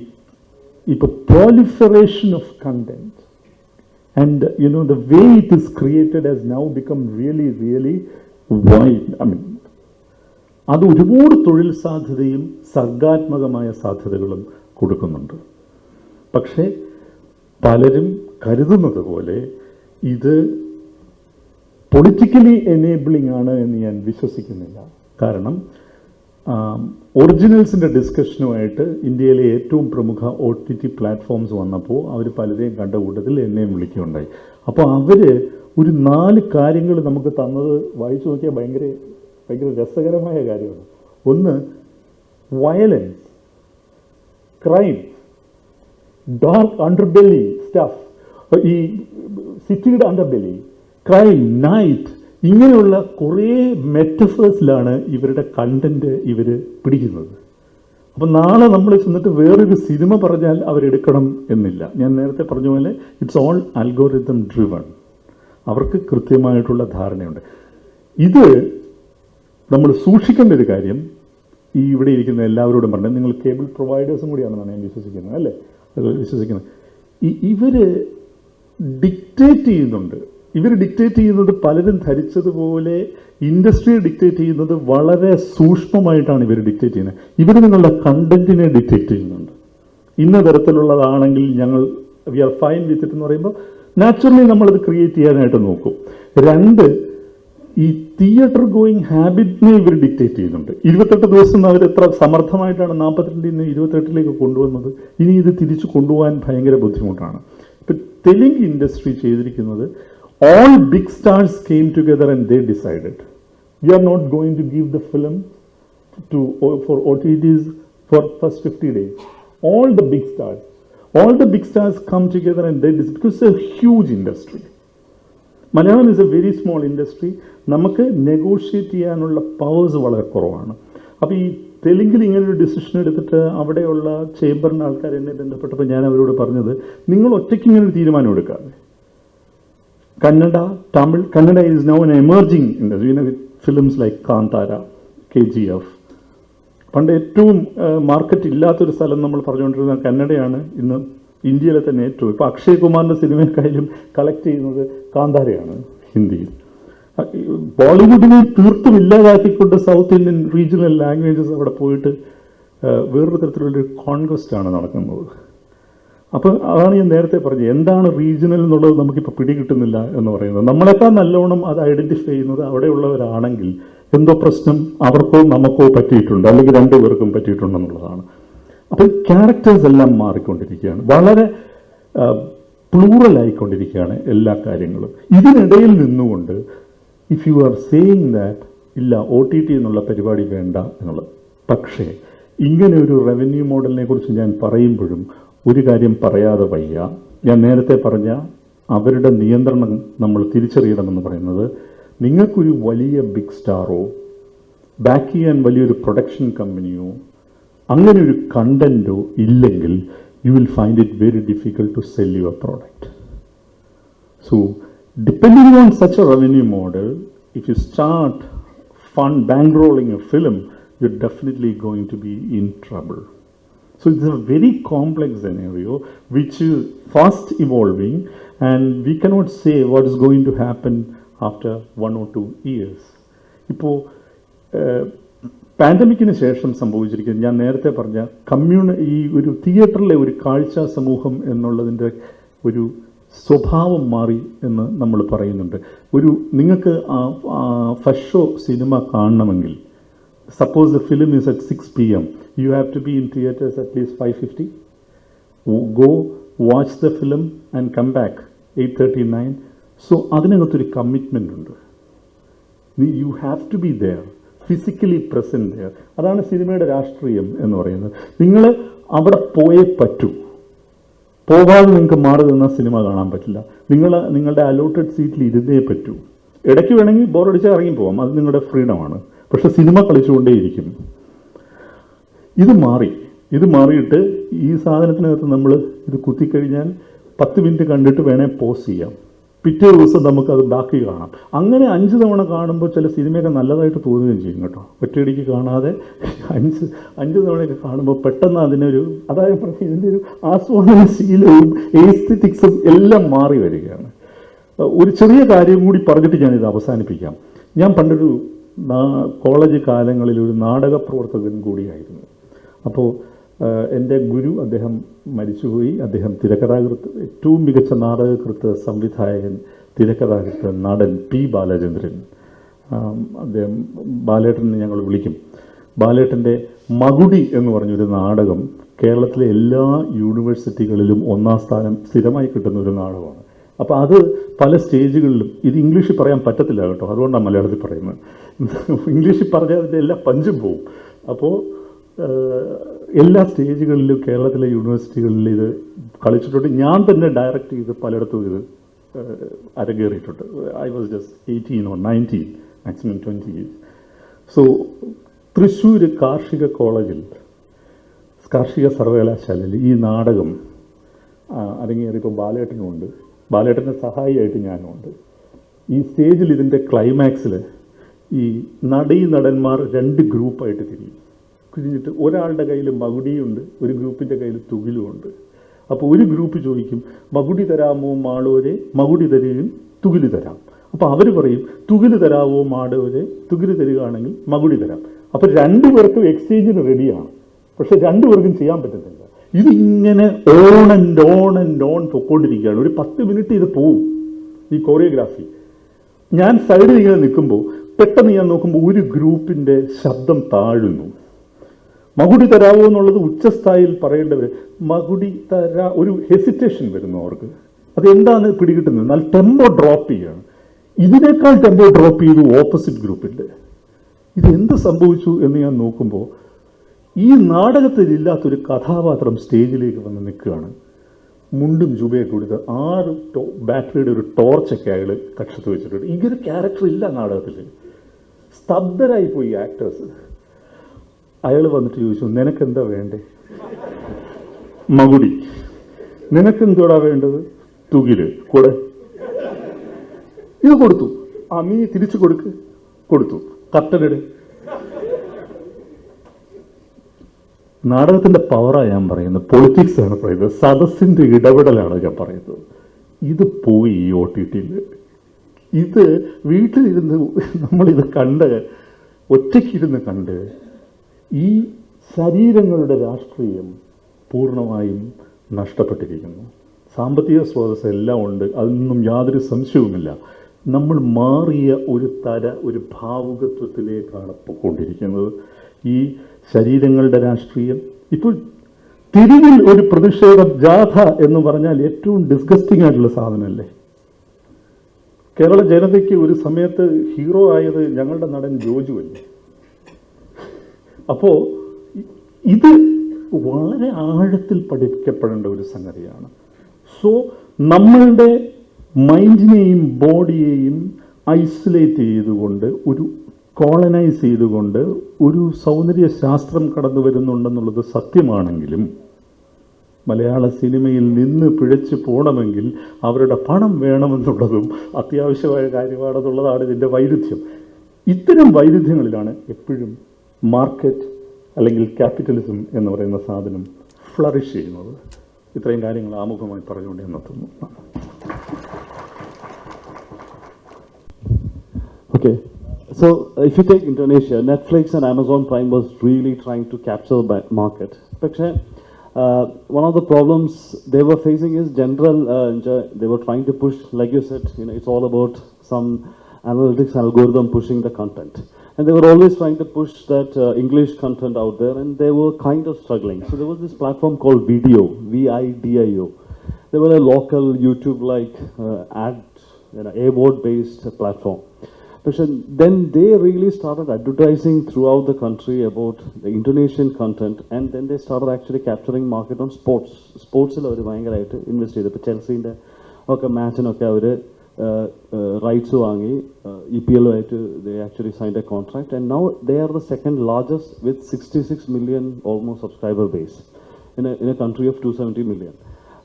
ഇപ്പോൾ proliferation of content and the way it is created has now become really, really wide. I mean, അത് ഒരുപാട് തൊഴിൽ സാധ്യതയും സർഗാത്മകമായ സാധ്യതകളും കൊടുക്കുന്നുണ്ട്. പക്ഷേ പലരും കരുതുന്നത് പോലെ ഇത് പൊളിറ്റിക്കലി എനേബിളിംഗ് ആണ് എന്ന് ഞാൻ വിശ്വസിക്കുന്നില്ല. കാരണം ഒറിജിനൽസിൻ്റെ ഡിസ്കഷനുമായിട്ട് ഇന്ത്യയിലെ ഏറ്റവും പ്രമുഖ OTT പ്ലാറ്റ്ഫോംസ് വന്നപ്പോൾ അവർ പലരെയും കണ്ട കൂട്ടത്തിൽ എന്നെയും വിളിക്കുകയുണ്ടായി. അപ്പോൾ അവർ ഒരു 4 കാര്യങ്ങൾ നമുക്ക് തന്നത് വായിച്ചു നോക്കിയാൽ ഭയങ്കര രസകരമായ കാര്യമാണ്. ഒന്ന്, violence, crime, dark underbelly stuff, ഈ സിറ്റിയുടെ അണ്ടർബെല്ലി, ക്രൈം, നൈറ്റ്, ഇങ്ങനെയുള്ള കുറേ മെറ്റഫേഴ്സിലാണ് ഇവരുടെ കണ്ടന്റ് ഇവർ പിടിക്കുന്നത്. അപ്പം നാളെ നമ്മൾ ചെന്നിട്ട് വേറൊരു സിനിമ പറഞ്ഞാൽ അവരെടുക്കണം എന്നില്ല. ഞാൻ നേരത്തെ പറഞ്ഞ പോലെ ഇറ്റ്സ് ഓൾ അൽഗോറിതം ഡ്രിവൺ. അവർക്ക് കൃത്യമായിട്ടുള്ള ധാരണയുണ്ട്. ഇത് നമ്മൾ സൂക്ഷിക്കേണ്ട ഒരു കാര്യം. ഈ ഇവിടെ ഇരിക്കുന്ന എല്ലാവരോടും പറഞ്ഞത്, നിങ്ങൾ കേബിൾ പ്രൊവൈഡേഴ്സും കൂടിയാണെന്നാണ് ഞാൻ വിശ്വസിക്കുന്നത്, അല്ലേ? വിശ്വസിക്കുന്നത് ഇവർ ഡിക്റ്റേറ്റ് ചെയ്യുന്നുണ്ട്. ഇവർ ഡിക്റ്റേറ്റ് ചെയ്യുന്നത് പലരും ധരിച്ചതുപോലെ ഇൻഡസ്ട്രിയെ ഡിക്റ്റേറ്റ് ചെയ്യുന്നത് വളരെ സൂക്ഷ്മമായിട്ടാണ് ഇവർ ഡിക്റ്റേറ്റ് ചെയ്യുന്നത്. ഇവർ നിങ്ങളുടെ കണ്ടന്റിനെ ഡിക്റ്റേറ്റ് ചെയ്യുന്നുണ്ട്. ഇന്ന തരത്തിലുള്ളതാണെങ്കിൽ ഞങ്ങൾ we are fine with it എന്ന് പറയുമ്പോൾ നാച്ചുറലി നമ്മളത് ക്രിയേറ്റ് ചെയ്യാനായിട്ട് നോക്കും. 2, ഈ തിയേറ്റർ ഗോയിങ് ഹാബിറ്റിനെ ഇവർ ഡിക്റ്റേറ്റ് ചെയ്യുന്നുണ്ട്. 28 ദിവസം അവർ എത്ര സമർത്ഥമായിട്ടാണ് 42 നിന്ന് 28 കൊണ്ടുവന്നത്. ഇനി ഇത് തിരിച്ചു കൊണ്ടുപോകാൻ ഭയങ്കര ബുദ്ധിമുട്ടാണ്. ഇപ്പം തെലുങ്ക് ഇൻഡസ്ട്രി ചെയ്തിരിക്കുന്നത്, all big stars came together and they decided we are not going to give the film for OTTs for first 50 days. All the big stars come together and they decide, because it's a huge industry. Malayalam is a very small industry. നമുക്ക് negotiate ചെയ്യാനുള്ള powers വളരെ കുറവാണ്. അപ്പോൾ ഈ തെലുങ്കിൽ ഇങ്ങനൊരു decision എടുത്തിട്ട് അവിടെയുള്ള ചേംബറിൻ്റെ ആൾക്കാർ എന്നെ ബന്ധപ്പെട്ടപ്പോൾ ഞാൻ അവരോട് പറഞ്ഞത്, നിങ്ങൾ ഒറ്റയ്ക്ക് ഇങ്ങനൊരു തീരുമാനം എടുക്കാതെ, Kannada is now an emerging industry. Films like Kantara, KGF. പണ്ട് ഏറ്റവും മാർക്കറ്റ് ഇല്ലാത്തൊരു സ്ഥലം നമ്മൾ പറഞ്ഞുകൊണ്ടിരുന്ന കന്നഡയാണ്. ഇന്ന് ഇന്ത്യയിലെ തന്നെ ഏറ്റവും, ഇപ്പോൾ അക്ഷയ് കുമാറിൻ്റെ സിനിമയെക്കാളും കളക്ട് ചെയ്യുന്നത് കാന്താരയാണ് ഹിന്ദിയിൽ. ബോളിവുഡിനെ തീർത്തും ഇല്ലാതാക്കിക്കൊണ്ട് സൗത്ത് ഇന്ത്യൻ റീജിയണൽ ലാംഗ്വേജസ് അവിടെ പോയിട്ട് വേറൊരു തരത്തിലുള്ളൊരു കോൺക്വസ്റ്റാണ് നടക്കുന്നത്. അപ്പോൾ അതാണ് ഞാൻ നേരത്തെ പറഞ്ഞത്, എന്താണ് റീജിയണൽ എന്നുള്ളത് നമുക്കിപ്പോൾ പിടികിട്ടുന്നില്ല എന്ന് പറയുന്നത്. നമ്മളെക്കാൾ നല്ലോണം അത് ഐഡൻറ്റിഫൈ ചെയ്യുന്നത് അവിടെയുള്ളവരാണെങ്കിൽ എന്തോ പ്രശ്നം അവർക്കോ നമുക്കോ പറ്റിയിട്ടുണ്ട്, അല്ലെങ്കിൽ 2 പേർക്കും പറ്റിയിട്ടുണ്ടെന്നുള്ളതാണ്. അപ്പോൾ ക്യാരക്ടേഴ്സ് എല്ലാം മാറിക്കൊണ്ടിരിക്കുകയാണ്, വളരെ പ്ലൂറലായിക്കൊണ്ടിരിക്കുകയാണ് എല്ലാ കാര്യങ്ങളും. ഇതിനിടയിൽ നിന്നുകൊണ്ട് if you are saying that ഇല്ല OTT എന്നുള്ള പരിപാടി വേണ്ട എന്നുള്ളത്, പക്ഷേ ഇങ്ങനെ ഒരു റവന്യൂ മോഡലിനെ കുറിച്ച് ഞാൻ പറയുമ്പോഴും ഒരു കാര്യം പറയാതെ വയ്യ. ഞാൻ നേരത്തെ പറഞ്ഞ അവരുടെ നിയന്ത്രണം നമ്മൾ തിരിച്ചറിയണമെന്ന് പറയുന്നത്, നിങ്ങൾക്കൊരു വലിയ ബിഗ് സ്റ്റാറോ ബാക്ക് ചെയ്യാൻ വലിയൊരു പ്രൊഡക്ഷൻ കമ്പനിയോ അങ്ങനെ ഒരു കണ്ടൻറ്റോ ഇല്ലെങ്കിൽ you will find it very difficult to sell your product. So depending on such a revenue model, if you start bankrolling a film, you're definitely going to be in trouble. So it's a very complex scenario which is fast evolving, and we cannot say what is going to happen after 1 or 2 years. ഇപ്പോൾ പാൻഡമിക്കിന് ശേഷം സംഭവിച്ചിരിക്കുന്നത്, ഞാൻ നേരത്തെ പറഞ്ഞ ഈ ഒരു തിയേറ്ററിലെ ഒരു കാഴ്ച സമൂഹം എന്നുള്ളതിൻ്റെ ഒരു സ്വഭാവം മാറി എന്ന് നമ്മൾ പറയുന്നുണ്ട്. നിങ്ങൾക്ക് ഫസ്റ്റ് ഷോ സിനിമ കാണണമെങ്കിൽ, suppose the film is at 6 p.m. you have to be in theaters at least 5:50. Go watch the film and come back 8:39. So അതിനകത്തൊരു കമ്മിറ്റ്മെൻ്റ് ഉണ്ട്. You have to be there, physically present there. അതാണ് സിനിമയുടെ രാഷ്ട്രീയം എന്ന് പറയുന്നത്. നിങ്ങൾ അവിടെ പോയേ പറ്റൂ. പോകാതെ നിങ്ങൾക്ക് മാറി നിന്നാൽ സിനിമ കാണാൻ പറ്റില്ല. നിങ്ങളുടെ അലോട്ടഡ് സീറ്റിൽ ഇരുന്നേ പറ്റൂ. ഇടയ്ക്ക് വേണമെങ്കിൽ ബോറടിച്ചാൽ ഇറങ്ങി പോകാം, അത് നിങ്ങളുടെ ഫ്രീഡമാണ്. പക്ഷെ സിനിമ കളിച്ചുകൊണ്ടേയിരിക്കും. ഇത് മാറിയിട്ട് ഈ സാധനത്തിനകത്ത് നമ്മൾ ഇത് കുത്തിക്കഴിഞ്ഞാൽ 10 മിനിറ്റ് കണ്ടിട്ട് വേണേൽ പോസ് ചെയ്യാം. പിറ്റേ ദിവസം നമുക്കത് ബാക്കി കാണാം. അങ്ങനെ 5 തവണ കാണുമ്പോൾ ചില സിനിമയൊക്കെ നല്ലതായിട്ട് തോന്നുകയും ചെയ്യും കേട്ടോ. ഒറ്റയടിക്ക് കാണാതെ 5 തവണയൊക്കെ കാണുമ്പോൾ പെട്ടെന്ന് അതായത് ഇതിൻ്റെ ഒരു ആസ്വാദന ശീലവും എസ്തെറ്റിക്സും എല്ലാം മാറി വരികയാണ്. ഒരു ചെറിയ കാര്യം കൂടി പറഞ്ഞിട്ട് ഞാനിത് അവസാനിപ്പിക്കാം. ഞാൻ പണ്ടൊരു കോളേജ് കാലങ്ങളിൽ ഒരു നാടക പ്രവർത്തകൻ കൂടിയായിരുന്നു. അപ്പോൾ എൻ്റെ ഗുരു, അദ്ദേഹം മരിച്ചുപോയി. അദ്ദേഹം തിരക്കഥാകൃത്ത്, ഏറ്റവും മികച്ച നാടകകൃത്ത്, സംവിധായകൻ, തിരക്കഥാകൃത്ത്, നടൻ പി ബാലചന്ദ്രൻ. അദ്ദേഹം ബാലേട്ടനെ ഞങ്ങൾ വിളിക്കും. ബാലേട്ടൻ്റെ മകുടി എന്ന് പറഞ്ഞൊരു നാടകം കേരളത്തിലെ എല്ലാ യൂണിവേഴ്സിറ്റികളിലും 1-ാം സ്ഥാനം സ്ഥിരമായി കിട്ടുന്ന ഒരു നാടകമാണ്. അപ്പോൾ അത് പല സ്റ്റേജുകളിലും, ഇത് ഇംഗ്ലീഷിൽ പറയാൻ പറ്റത്തില്ല കേട്ടോ, അതുകൊണ്ടാണ് മലയാളത്തിൽ പറയുന്നത്. ഇംഗ്ലീഷിൽ പറഞ്ഞാൽ അതിൻ്റെ എല്ലാ പഞ്ചും പോവും. അപ്പോൾ എല്ലാ സ്റ്റേജുകളിലും കേരളത്തിലെ യൂണിവേഴ്സിറ്റികളിൽ ഇത് കളിച്ചിട്ടുണ്ട്. ഞാൻ തന്നെ ഡയറക്റ്റ് ചെയ്ത് പലയിടത്തും ഇത് അരങ്ങേറിയിട്ടുണ്ട്. I was just 18 or 19, maximum 20 years. So Thrissur കാർഷിക കോളേജിൽ, കാർഷിക സർവകലാശാലയിൽ ഈ നാടകം അരങ്ങേറിയപ്പോൾ ബാലേട്ടനുമുണ്ട്, ബാലേട്ടൻ്റെ സഹായിയായിട്ട് ഞാനുമുണ്ട്. ഈ സ്റ്റേജിൽ ഇതിൻ്റെ ക്ലൈമാക്സിൽ ഈ നടന്മാർ 2 ഗ്രൂപ്പായിട്ട് തിരിഞ്ഞിട്ട് ഒരാളുടെ കയ്യിൽ മകുടിയുണ്ട്, ഒരു ഗ്രൂപ്പിൻ്റെ കയ്യിൽ തുകിലുമുണ്ട്. അപ്പോൾ ഒരു ഗ്രൂപ്പ് ചോദിക്കും, മകുടി തരാമോ മാളോരെ, മകുടി തരുകയും തുകില് തരാം. അപ്പോൾ അവർ പറയും, തുകില് തരാമോ മാടോരെ, തുകില് തരികയാണെങ്കിൽ മകുടി തരാം. അപ്പോൾ 2 പേർക്കും എക്സ്ചേഞ്ചിന് റെഡിയാണ്, പക്ഷെ 2 പേർക്കും ചെയ്യാൻ പറ്റുന്നില്ല. ഇതിങ്ങനെ ഓൺ പൊക്കോണ്ടിരിക്കുകയാണ്. ഒരു 10 മിനിറ്റ് ഇത് പോവും ഈ കോറിയോഗ്രാഫി. ഞാൻ സൈഡിൽ ഇങ്ങനെ നിൽക്കുമ്പോൾ പെട്ടെന്ന് ഞാൻ നോക്കുമ്പോൾ ഒരു ഗ്രൂപ്പിൻ്റെ ശബ്ദം താഴുന്നു. മകുടി തരാവോ എന്നുള്ളത് ഉച്ചസ്ഥായിൽ പറയേണ്ടവർ മകുടി തരാ, ഒരു ഹെസിറ്റേഷൻ വരുന്നു അവർക്ക്. അതെന്താണ് പിടികിട്ടുന്നത്? എന്നാൽ ടെമ്പോ ഡ്രോപ്പ് ചെയ്യുകയാണ്. ഇതിനേക്കാൾ ടെമ്പോ ഡ്രോപ്പ് ചെയ്തു ഓപ്പോസിറ്റ് ഗ്രൂപ്പിൻ്റെ. ഇതെന്ത് സംഭവിച്ചു എന്ന് ഞാൻ നോക്കുമ്പോൾ ഈ നാടകത്തിലില്ലാത്തൊരു കഥാപാത്രം സ്റ്റേജിലേക്ക് വന്ന് നിൽക്കുകയാണ്. മുണ്ടും ജുബയൊക്കെ കൊടുത്ത് 6 ബാറ്ററിയുടെ ഒരു ടോർച്ചൊക്കെ അയാൾ കക്ഷത്ത് വെച്ചിട്ടുണ്ട്. ഇങ്ങനെ ക്യാരക്ടർ ഇല്ല നാടകത്തിൽ. സ്തബ്ധരായിപ്പോയി ആക്ടേഴ്സ്. അയാൾ വന്നിട്ട് ചോദിച്ചു, നിനക്കെന്താ വേണ്ടേ? മകുടി. നിനക്കെന്തോടാ വേണ്ടത്? തുകില്. കൂടെ ഇത് കൊടുത്തു. നീ തിരിച്ചു കൊടുത്തു. കർട്ടനിട്. നാടകത്തിൻ്റെ പവറാണ് ഞാൻ പറയുന്നത്, പൊളിറ്റിക്സ് ആണ് പറയുന്നത്, സദസ്സിൻ്റെ ഇടപെടലാണ് ഞാൻ പറയുന്നത്. ഇത് പോയി ഈ OTT. ഇത് വീട്ടിലിരുന്ന് നമ്മളിത് ഒറ്റയ്ക്കിരുന്ന് കണ്ട് ഈ ശരീരങ്ങളുടെ രാഷ്ട്രീയം പൂർണ്ണമായും നഷ്ടപ്പെട്ടിരിക്കുന്നു. സാമ്പത്തിക സ്രോതസ് എല്ലാം ഉണ്ട്, അതിനൊന്നും യാതൊരു സംശയവുമില്ല. നമ്മൾ മാറിയ ഒരു ഭാവുകത്വത്തിലേക്കാണ് പോയിക്കൊണ്ടിരിക്കുന്നത്. ഈ ശരീരങ്ങളുടെ രാഷ്ട്രീയം. ഇപ്പോൾ തിരിവിൽ ഒരു പ്രതിഷേധ ജാഥ എന്ന് പറഞ്ഞാൽ ഏറ്റവും ഡിസ്ഗസ്റ്റിംഗ് ആയിട്ടുള്ള സാധനമല്ലേ? കേരള ജനതയ്ക്ക് ഒരു സമയത്ത് ഹീറോ ആയത് ഞങ്ങളുടെ നടൻ ജോജു അല്ലേ? അപ്പോൾ ഇത് വളരെ ആഴത്തിൽ പഠിക്കപ്പെടേണ്ട ഒരു സംഗതിയാണ്. സോ നമ്മളുടെ മൈൻഡിനെയും ബോഡിയെയും ഐസൊലേറ്റ് ചെയ്തുകൊണ്ട്, കോളനൈസ് ചെയ്തുകൊണ്ട് ഒരു സൗന്ദര്യ ശാസ്ത്രം കടന്നു വരുന്നുണ്ടെന്നുള്ളത് സത്യമാണെങ്കിലും മലയാള സിനിമയിൽ നിന്ന് പിഴച്ചു പോകണമെങ്കിൽ അവരുടെ പണം വേണമെന്നുള്ളതും അത്യാവശ്യമായ കാര്യമാണെന്നുള്ളതാണ് ഇതിൻ്റെ വൈരുദ്ധ്യം. ഇത്തരം വൈരുദ്ധ്യങ്ങളിലാണ് എപ്പോഴും മാർക്കറ്റ് അല്ലെങ്കിൽ ക്യാപിറ്റലിസം എന്ന് പറയുന്ന സാധനം ഫ്ലറിഷ് ചെയ്യുന്നത്. ഇത്രയും കാര്യങ്ങൾ ആമുഖമായി പറഞ്ഞുകൊണ്ട് ഞാൻ നിർത്തുന്നു. Okay. So if you take Indonesia, Netflix and Amazon Prime was really trying to capture the market. But one of the problems they were facing is they were trying to push, like you said, it's all about some analytics algorithm pushing the content. And they were always trying to push that English content out there, and they were kind of struggling. So there was this platform called Video, VIDIO. They were a local YouTube-like AWOD-based platform. But then they really started advertising throughout the country about the Indonesian content, and then they started actually capturing market on sports. Sports il avaru bhayangarayittu invest cheyidu. Ipo Chelsea inde okke match nokke avaru rights vaangi EPL aayittu they actually signed a contract, and now they are the second largest with 66 million almost subscriber base in a country of 270 million.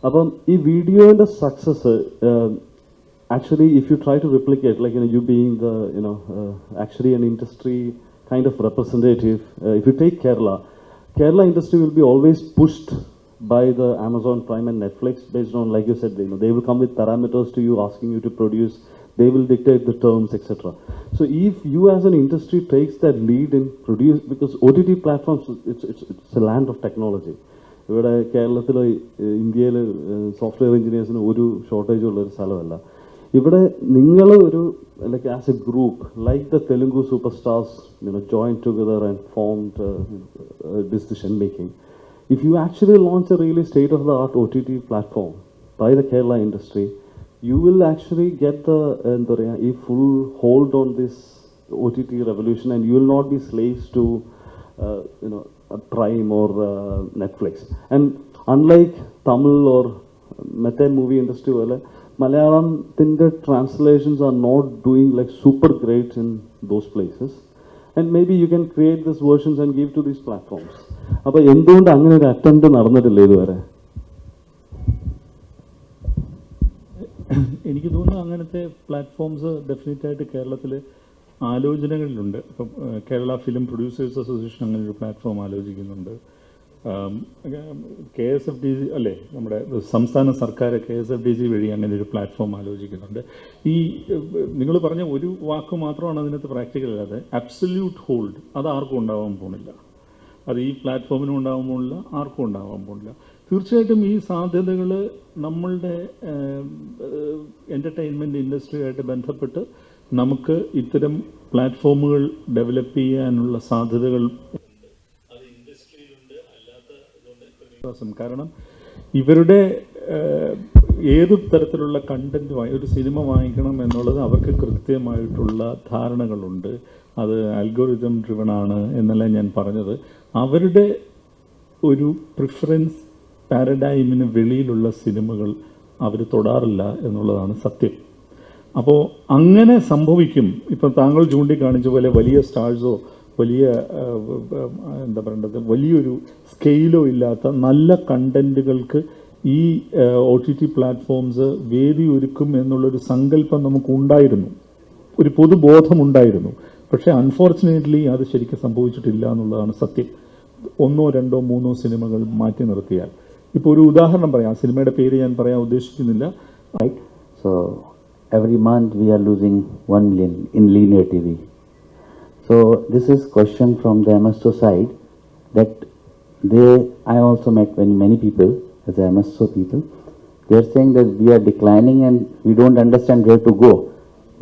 Appo ee video inde success actually, if you try to replicate, like you being the actually an industry kind of representative, if you take Kerala industry will be always pushed by the Amazon Prime and Netflix based on, like you said, they will come with parameters to you, asking you to produce. They will dictate the terms, etc. So if you as an industry takes that lead in produce, because OTT platforms, it's a land of technology. ഇവിടെ കേരളത്തിലോ ഇന്ത്യയിലെ software എഞ്ചിനീയേഴ്സിന് ഒരു shortage ഉള്ള ഒരു സ്ഥലമല്ല. ഇവിടെ നിങ്ങൾ ഒരു like as a group, like the Telugu superstars, joined together and formed decision making. If you actually launch a really state-of-the-art OTT platform by the Kerala industry, you will actually get a full hold on this OTT revolution, and you will not be slaves to Prime or Netflix. And unlike Tamil or Mete movie industry, Malayalam translations are not doing like super great in those places. And maybe you can create these versions and give to these platforms. അപ്പോൾ എന്തുകൊണ്ട് അങ്ങനെ ഒരു attempt നടന്നിട്ടില്ല ഇതുവരെ? എനിക്ക് തോന്നുന്നു അങ്ങനത്തെ platforms ഡെഫിനറ്റായിട്ട് കേരളത്തിൽ ആലോചനകളിലുണ്ട്. ഇപ്പം കേരള ഫിലിം പ്രൊഡ്യൂസേഴ്സ് അസോസിയേഷൻ അങ്ങനെ ഒരു പ്ലാറ്റ്ഫോം ആലോചിക്കുന്നുണ്ട്. KSFDC അല്ലേ, നമ്മുടെ സംസ്ഥാന സർക്കാർ KSFDC വഴി അങ്ങനെ ഒരു പ്ലാറ്റ്ഫോം ആലോചിക്കുന്നുണ്ട്. ഈ നിങ്ങൾ പറഞ്ഞ ഒരു വാക്ക് മാത്രമാണ് അതിനകത്ത് പ്രാക്ടിക്കൽ അല്ലാതെ അബ്സല്യൂട്ട് ഹോൾഡ് അത് ആർക്കും ഉണ്ടാവാൻ പോകുന്നില്ല. അത് ഈ പ്ലാറ്റ്ഫോമിനും ഉണ്ടാവാൻ പോകുന്നില്ല, ആർക്കും ഉണ്ടാവാൻ പോകുന്നില്ല. തീർച്ചയായിട്ടും ഈ സാധ്യതകൾ നമ്മളുടെ എൻ്റർടൈൻമെൻറ്റ് ഇൻഡസ്ട്രിയായിട്ട് ബന്ധപ്പെട്ട് നമുക്ക് ഇത്തരം പ്ലാറ്റ്ഫോമുകൾ ഡെവലപ്പ് ചെയ്യാനുള്ള സാധ്യതകൾ അത് ഇൻഡസ്ട്രിയിലുണ്ട്, അല്ലാത്ത ഇതുകൊണ്ട്. കാരണം ഇവരുടെ ഏത് തരത്തിലുള്ള കണ്ടൻറ്റ് ഒരു സിനിമ വാങ്ങിക്കണം എന്നുള്ളത് അവർക്ക് കൃത്യമായിട്ടുള്ള ധാരണകളുണ്ട്. അത് അൽഗോരിതം ഡ്രിവൺ ആണ് എന്നല്ല ഞാൻ പറഞ്ഞത്. അവരുടെ ഒരു പ്രിഫറൻസ് പാരഡൈമിന് വെളിയിലുള്ള സിനിമകൾ അവർ തൊടാറില്ല എന്നുള്ളതാണ് സത്യം. അപ്പോൾ അങ്ങനെ സംഭവിക്കും. ഇപ്പം താങ്കൾ ചൂണ്ടിക്കാണിച്ച പോലെ വലിയ സ്റ്റാർസോ വലിയ എന്താ പറയേണ്ടത് വലിയൊരു സ്കെയിലോ ഇല്ലാത്ത നല്ല കണ്ടൻറ്റുകൾക്ക് ഈ OTT പ്ലാറ്റ്ഫോംസ് വേദി ഒരുക്കും എന്നുള്ളൊരു സങ്കല്പം നമുക്കുണ്ടായിരുന്നു, ഒരു പൊതുബോധമുണ്ടായിരുന്നു. പക്ഷേ അൺഫോർച്ചുനേറ്റ്ലി അത് ശരിക്കും സംഭവിച്ചിട്ടില്ല എന്നുള്ളതാണ് സത്യം. 1, 2, 3 സിനിമകൾ മാറ്റി നിർത്തിയാൽ. ഇപ്പോൾ ഒരു ഉദാഹരണം പറയാം, സിനിമയുടെ പേര് ഞാൻ പറയാൻ ഉദ്ദേശിക്കുന്നില്ല. Right? So every month we are losing 1 million in linear TV. So this is question from the MSO side that I also met many people as MSO people. They are saying that we are declining and we don't understand where to go.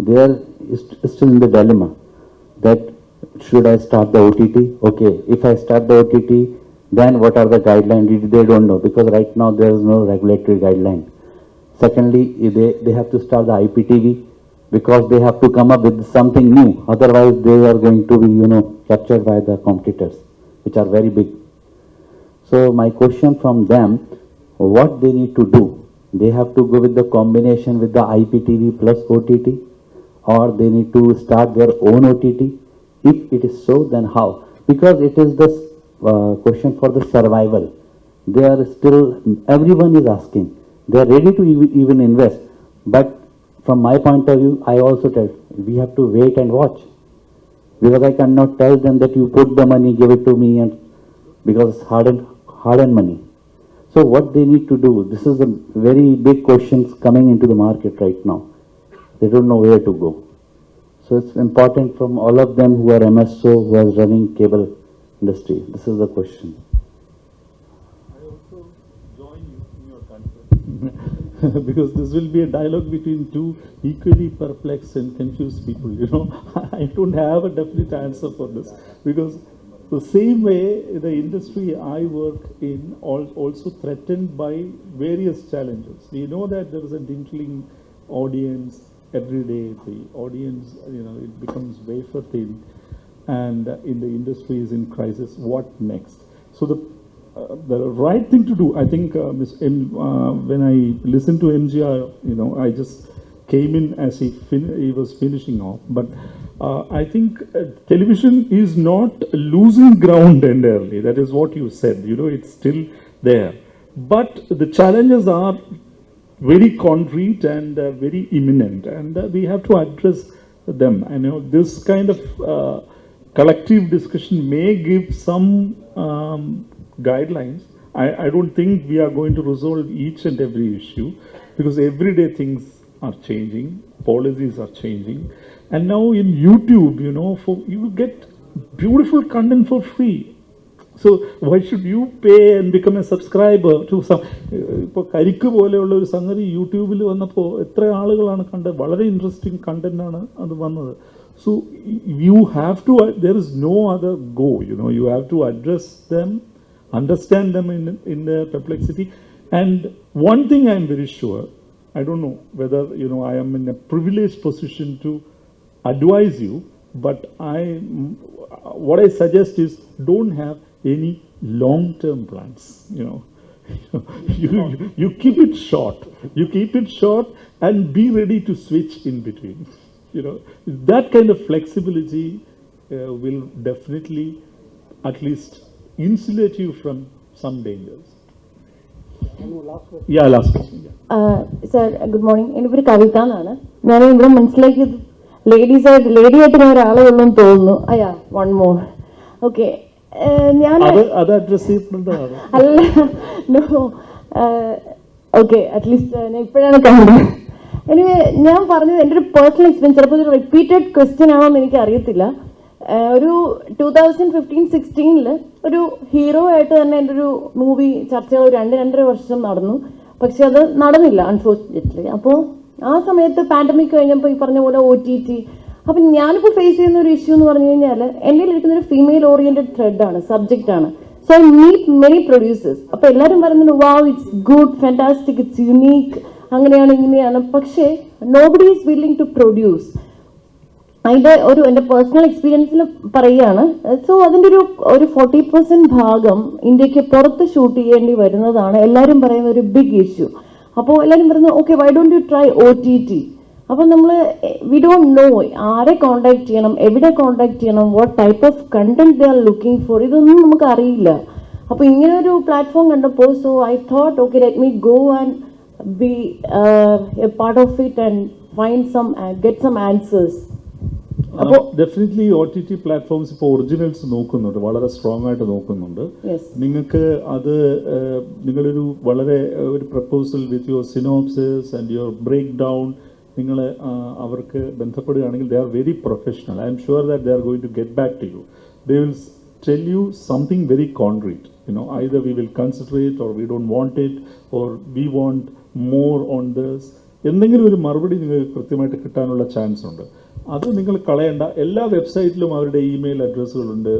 They are still in the dilemma that should I start the OTT? Okay, if I start the OTT, then what are the guidelines? They don't know, because right now there is no regulatory guideline. Secondly, they have to start the IPTV because they have to come up with something new. Otherwise, they are going to be, captured by the competitors, which are very big. So my question from them, what they need to do? They have to go with the combination with the IPTV plus OTT, or they need to start their own OTT? If it is so, then how? Because it is the question for the survival. They are still, everyone is asking. They are ready to even invest. But from my point of view, I also tell, we have to wait and watch. Because I cannot tell them that you put the money, give it to me, and because it's hard-earned money. So what they need to do, this is a very big question coming into the market right now. They don't know where to go. So it's important from all of them who are MSO, who are running cable industry. This is the question. I also join you in your concern because this will be a dialogue between two equally perplexed and confused people. I don't have a definite answer for this, because the same way the industry I work in also threatened by various challenges. We know that there is a dwindling audience. Every day the audience, it becomes wafer thin, and in the industry is in crisis. What next? So the right thing to do, I think, when I listened to MGR, I just came in as he was finishing off. But I think television is not losing ground entirely. That is what you said. It's still there, but the challenges are very concrete and very imminent, and we have to address them. I know this kind of collective discussion may give some guidelines. I don't think we are going to resolve each and every issue, because everyday things are changing, policies are changing, and now in YouTube, you get beautiful content for free. So why should you pay and become a subscriber to some? ഇപ്പോൾ കരിക്ക് പോലെയുള്ള ഒരു സംഗതി യൂട്യൂബിൽ വന്നപ്പോൾ എത്ര ആളുകളാണ് കണ്ടത്? വളരെ ഇൻട്രസ്റ്റിംഗ് കണ്ടന്റാണ് അത് വന്നത്. So you have to, there is no other go, you have to address them, understand them in their perplexity. And one thing I am very sure, I don't know whether, I am in a privileged position to advise you, but what I suggest is don't have any long-term plans. You keep it short. You keep it short and be ready to switch in between. That kind of flexibility will definitely at least insulate you from some dangers. Yeah, last question. Sir good morning. എൻ്റെ പേര് കവിത എന്നാണ്. ഞാൻ ഇവിടെ മനസ്സിലാക്കിയത് lady ആയിട്ട് ഞാൻ ഒരാളെ ഉള്ളെന്ന് തോന്നുന്നു. അയ്യാ വൺ മോർ. ഓക്കെ, ഞാൻ അല്ല നോ ഓക്കെ അറ്റ്ലീസ്റ്റ് ഞാൻ ഇപ്പോഴാണ് കണ്ടത്. എനിവേ ഞാൻ പറഞ്ഞത് എൻ്റെ ഒരു പേഴ്സണൽ എക്സ്പീരിയൻസ്, ചിലപ്പോൾ ഒരു റിപ്പീറ്റഡ് ക്വസ്റ്റ്യൻ ആണോ എന്ന് എനിക്ക് അറിയത്തില്ല. ഒരു 2015-16 ഒരു ഹീറോ ആയിട്ട് തന്നെ എൻ്റെ ഒരു മൂവി ചർച്ചകൾ 2-2.5 വർഷം നടന്നു. പക്ഷെ അത് നടന്നില്ല അൺഫോർച്ചുനേറ്റ്ലി. അപ്പോൾ ആ സമയത്ത് പാൻഡമിക് കഴിഞ്ഞപ്പോൾ ഈ പറഞ്ഞ പോലെ OTT. അപ്പം ഞാനിപ്പോൾ ഫേസ് ചെയ്യുന്ന ഒരു ഇഷ്യൂ എന്ന് പറഞ്ഞു കഴിഞ്ഞാൽ എൻ്റെ ഇരിക്കുന്നൊരു ഫീമെയിൽ ഓറിയൻറ്റഡ് ത്രെഡാണ്, സബ്ജക്റ്റാണ്. So I meet many producers. അപ്പോൾ എല്ലാവരും പറയുന്നുണ്ട് wow it's good, fantastic, it's unique, അങ്ങനെയാണ് ഇങ്ങനെയാണ്. പക്ഷേ nobody is willing to produce. അതിൻ്റെ എൻ്റെ പേഴ്സണൽ എക്സ്പീരിയൻസിൽ പറയുകയാണ്. സോ അതിൻ്റെ ഒരു 40% ഭാഗം ഇന്ത്യക്ക് പുറത്ത് ഷൂട്ട് ചെയ്യേണ്ടി വരുന്നതാണ് എല്ലാവരും പറയുന്ന ഒരു ബിഗ് ഇഷ്യൂ. അപ്പോൾ എല്ലാവരും പറയുന്നത് okay why don't you try OTT. അപ്പോൾ നമ്മൾ വി ഡോണ്ട് നോ ആരെ കോൺടാക്ട് ചെയ്യണം, എവിടെ കോൺടാക്ട് ചെയ്യണം, what type of content they are looking for, ഇതൊന്നും നമുക്ക് അറിയില്ല. അപ്പോൾ ഇങ്ങനെ ഒരു പ്ലാറ്റ്ഫോം കണ്ടപ്പോൾ so I thought okay let me go and be a part of it and find some get some answers. Definitely OTT platforms ഇപ്പോൾ originals നോക്കുന്നുണ്ട്, വളരെ സ്ട്രോങ് ആയിട്ട് നോക്കുന്നുണ്ട്. നിങ്ങൾക്ക് അത് നിങ്ങളൊരു വളരെ ഒരു proposal with your synopsis and your break down നിങ്ങൾ അവർക്ക് ബന്ധപ്പെടുകയാണെങ്കിൽ they are very professional. I am sure that they are going to get back to you. They will tell you something very concrete. Either we will consider it or we don't want it or we want more on this. എന്തെങ്കിലും ഒരു മറുപടി നിങ്ങൾക്ക് കൃത്യമായിട്ട് കിട്ടാനുള്ള chance ഉണ്ട്. അത് നിങ്ങൾ കളയണ്ട. എല്ലാ വെബ്സൈറ്റിലും അവരുടെ ഇമെയിൽ അഡ്രസ്സുകളുണ്ട്.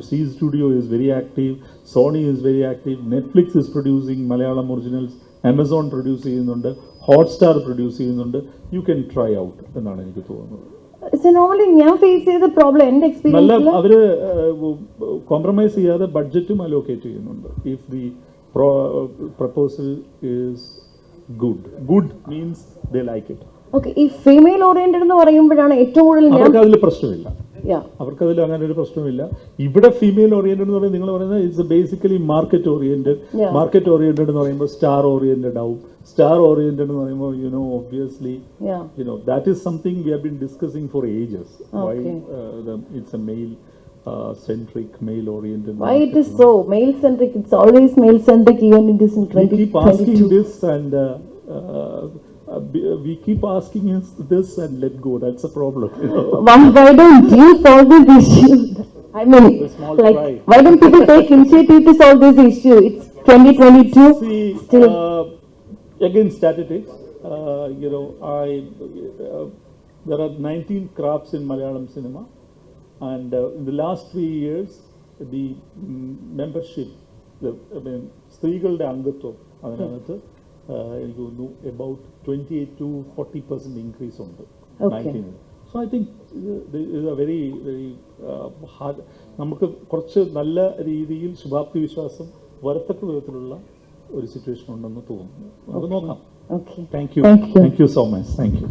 Zee studio is very active, Sony is very active, Netflix is producing Malayalam originals, Amazon produce ചെയ്യുന്നുണ്ട്, ഹോട്ട്സ്റ്റാർ പ്രൊഡ്യൂസ് ചെയ്യുന്നുണ്ട്. യു ക്യാൻ ട്രൈ ഔട്ട് എന്നാണ് എനിക്ക് തോന്നുന്നത്. ഞാൻ ഫേസ് ചെയ്ത പ്രോബ്ലം എൻ്റെ നല്ല അവര് കോംപ്രമൈസ് ചെയ്യാതെ ബഡ്ജറ്റും അലോക്കേറ്റ് ചെയ്യുന്നുണ്ട്. If the proposal is good means they like it. Okay, ഈ ഫീമെയിൽ ഓറിയന്റഡ് എന്ന് പറയുമ്പോഴാണ് ഏറ്റവും കൂടുതൽ അവർക്ക് അതിൽ പ്രശ്നമില്ല. അവർക്കതിൽ അങ്ങനെ ഒരു പ്രശ്നമില്ല. ഇവിടെ ഫീമെയിൽ ഓറിയന്റഡ് എന്ന് പറയുന്നത് നിങ്ങൾ പറയുന്നത് it's basically market oriented. Market oriented എന്ന് പറയുമ്പോൾ സ്റ്റാർ ഓറിയന്റഡ് ആവും. സ്റ്റാർ ഓറിയന്റഡ് എന്ന് പറയുമ്പോൾ obviously that is something we have been discussing for ages. Why it's a male centric, male oriented. Why it is so male centric? It's always male centric even in this in 2022. We keep asking this and we keep asking this and let go. That's a problem. Why don't you solve this issue? I mean, like, why don't people take initiative to solve this issue? It's 2022. See, still. Again, statistics. There are 19 crafts in Malayalam cinema, and in the last 3 years, the membership, സ്ത്രീകളുടെ അംഗത്വം അതിനകത്ത് എനിക്ക് തോന്നുന്നു about 28-40% increase ഉണ്ട് 19. So I think ഇത് very very hard. നമുക്ക് കുറച്ച് നല്ല രീതിയിൽ ശുഭാപ്തി വിശ്വാസം വരത്തക്ക വിധത്തിലുള്ള ഒരു സിറ്റുവേഷൻ ഉണ്ടെന്ന് തോന്നുന്നു. നമുക്ക് നോക്കാം. Okay. Thank you so much. Thank you.